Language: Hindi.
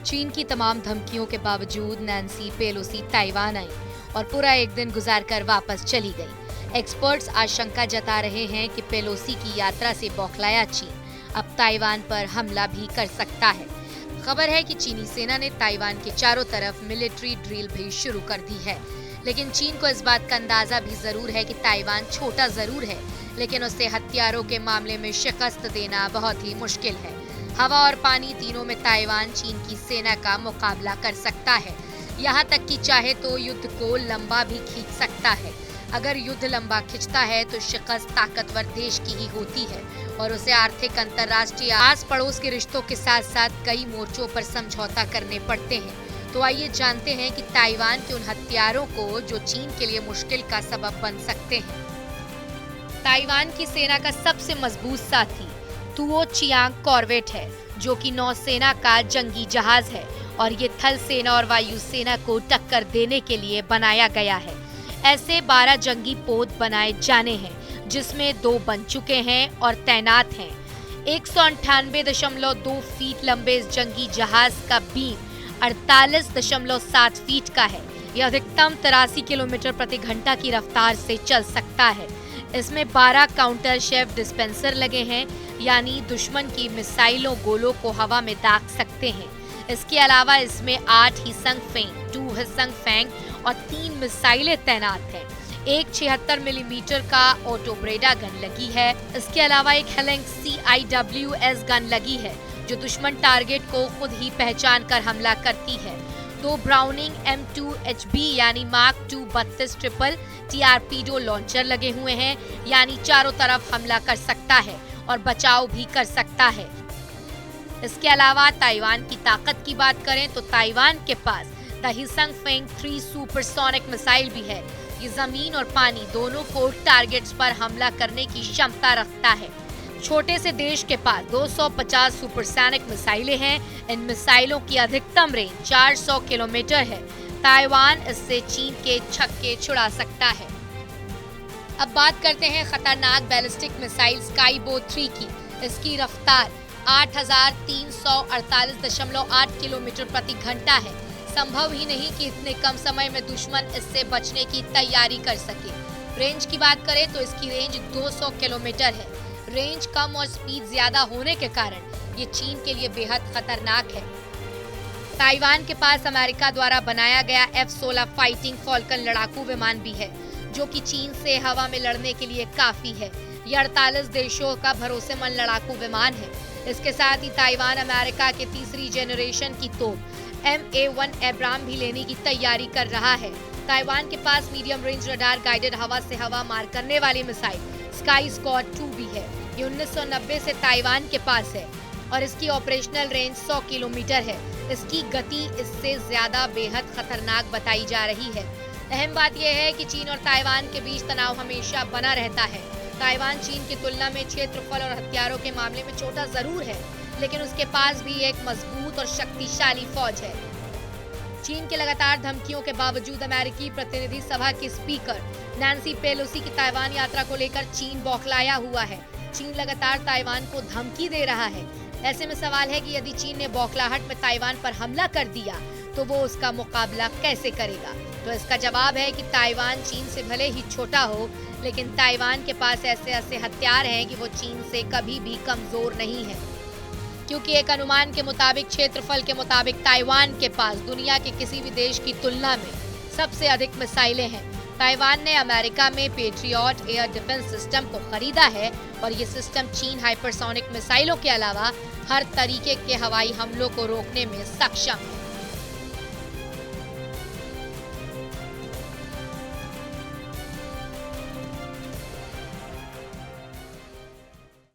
चीन की तमाम धमकियों के बावजूद नैन्सी पेलोसी ताइवान आई और पूरा एक दिन गुजारकर वापस चली गई। एक्सपर्ट्स आशंका जता रहे हैं कि पेलोसी की यात्रा से बौखलाया चीन अब ताइवान पर हमला भी कर सकता है। खबर है कि चीनी सेना ने ताइवान के चारों तरफ मिलिट्री ड्रिल भी शुरू कर दी है, लेकिन चीन को इस बात का अंदाजा भी जरूर है कि ताइवान छोटा जरूर है, लेकिन उसे हथियारों के मामले में शिकस्त देना बहुत ही मुश्किल है। हवा और पानी तीनों में ताइवान चीन की सेना का मुकाबला कर सकता है। यहाँ तक कि चाहे तो युद्ध को लंबा भी खींच सकता है। अगर युद्ध लंबा खिंचता है तो शिकस्त ताकतवर देश की ही होती है और उसे आर्थिक, अंतर्राष्ट्रीय, आस पड़ोस के रिश्तों के साथ साथ कई मोर्चों पर समझौता करने पड़ते हैं। तो आइए जानते हैं कि ताइवान के उन हथियारों को जो चीन के लिए मुश्किल का सबब बन सकते हैं। ताइवान की सेना का सबसे मजबूत साथी तुओ चियांग कॉर्वेट है, जो कि नौसेना का जंगी जहाज है और ये थल सेना और वायु सेना को टक्कर देने के लिए बनाया गया है। ऐसे 12 जंगी पोत बनाए जाने हैं, जिसमें 2 बन चुके हैं और तैनात हैं। 198.2 फीट लंबे इस जंगी जहाज का बीम 48.7 फीट का है। यह अधिकतम 83 किलोमीटर प्रति घंटा की रफ्तार से चल सकता है। इसमें 12 काउंटर शेप डिस्पेंसर लगे हैं, यानी दुश्मन की मिसाइलों गोलों को हवा में दाग सकते हैं। इसके अलावा इसमें 8 हिसंग फेंग, 2 हिसंग फैंग और 3 मिसाइलें तैनात हैं। एक 76 मिलीमीटर का ऑटो ब्रेडा गन लगी है। इसके अलावा एक हेलेंग CIWS गन लगी है, जो दुश्मन टारगेट को खुद ही पहचान कर हमला करती है। 2 ब्राउनिंग M2HB यानी मार्क 2 32 ट्रिपल TRPDO लॉन्चर लगे हुए हैं, यानी चारों तरफ हमला कर सकता है और बचाव भी कर सकता है। इसके अलावा ताइवान की ताकत की बात करें तो ताइवान के पास द हिसंग फेंग 3 सुपरसोनिक मिसाइल भी है। ये जमीन और पानी दोनों को टारगेट्स पर हमला करने की क्षमता रखता है। छोटे से देश के पास 250 सुपरसोनिक मिसाइलें हैं। इन मिसाइलों की अधिकतम रेंज 400 किलोमीटर है। ताइवान इससे चीन के छक्के छुड़ा सकता है। अब बात करते हैं खतरनाक बैलिस्टिक मिसाइल स्काईबो 3 की। इसकी रफ्तार 8348.8 किलोमीटर प्रति घंटा है। संभव ही नहीं कि इतने कम समय में दुश्मन इससे बचने की तैयारी कर सके। रेंज की बात करें तो इसकी रेंज 200 किलोमीटर है। रेंज कम और स्पीड ज्यादा होने के कारण ये चीन के लिए बेहद खतरनाक है। ताइवान के पास अमेरिका द्वारा बनाया गया F-16 फाइटिंग फॉल्कन लड़ाकू विमान भी है, जो कि चीन से हवा में लड़ने के लिए काफी है। यह 48 देशों का भरोसेमंद लड़ाकू विमान है। इसके साथ ही ताइवान अमेरिका के तीसरी जेनरेशन की तोप MA-1 एब्राम भी लेने की तैयारी कर रहा है। ताइवान के पास मीडियम रेंज रडार गाइडेड हवा से हवा मार करने वाली मिसाइल स्काई स्क्वाड 2 भी है। ये 1990 से ताइवान के पास है और इसकी ऑपरेशनल रेंज 100 किलोमीटर है। इसकी गति इससे ज्यादा बेहद खतरनाक बताई जा रही है। अहम बात यह है कि चीन और ताइवान के बीच तनाव हमेशा बना रहता है। ताइवान चीन की तुलना में क्षेत्रफल और हथियारों के मामले में छोटा जरूर है, लेकिन उसके पास भी एक मजबूत और शक्तिशाली फौज है। चीन के लगातार धमकियों के बावजूद अमेरिकी प्रतिनिधि सभा की स्पीकर नैन्सी पेलोसी की ताइवान यात्रा को लेकर चीन बौखलाया हुआ है। चीन लगातार ताइवान को धमकी दे रहा है। ऐसे में सवाल है कि यदि चीन ने बौखलाहट में ताइवान पर हमला कर दिया तो वो उसका मुकाबला कैसे करेगा। तो इसका जवाब है कि ताइवान चीन से भले ही छोटा हो, लेकिन ताइवान के पास ऐसे ऐसे हथियार हैं कि वो चीन से कभी भी कमजोर नहीं है। क्योंकि एक अनुमान के मुताबिक, क्षेत्रफल के मुताबिक ताइवान के पास दुनिया के किसी भी देश की तुलना में सबसे अधिक मिसाइलें हैं। ताइवान ने अमेरिका में पेट्रियट एयर डिफेंस सिस्टम को खरीदा है और ये सिस्टम चीन हाइपरसोनिक मिसाइलों के अलावा हर तरीके के हवाई हमलों को रोकने में सक्षम है।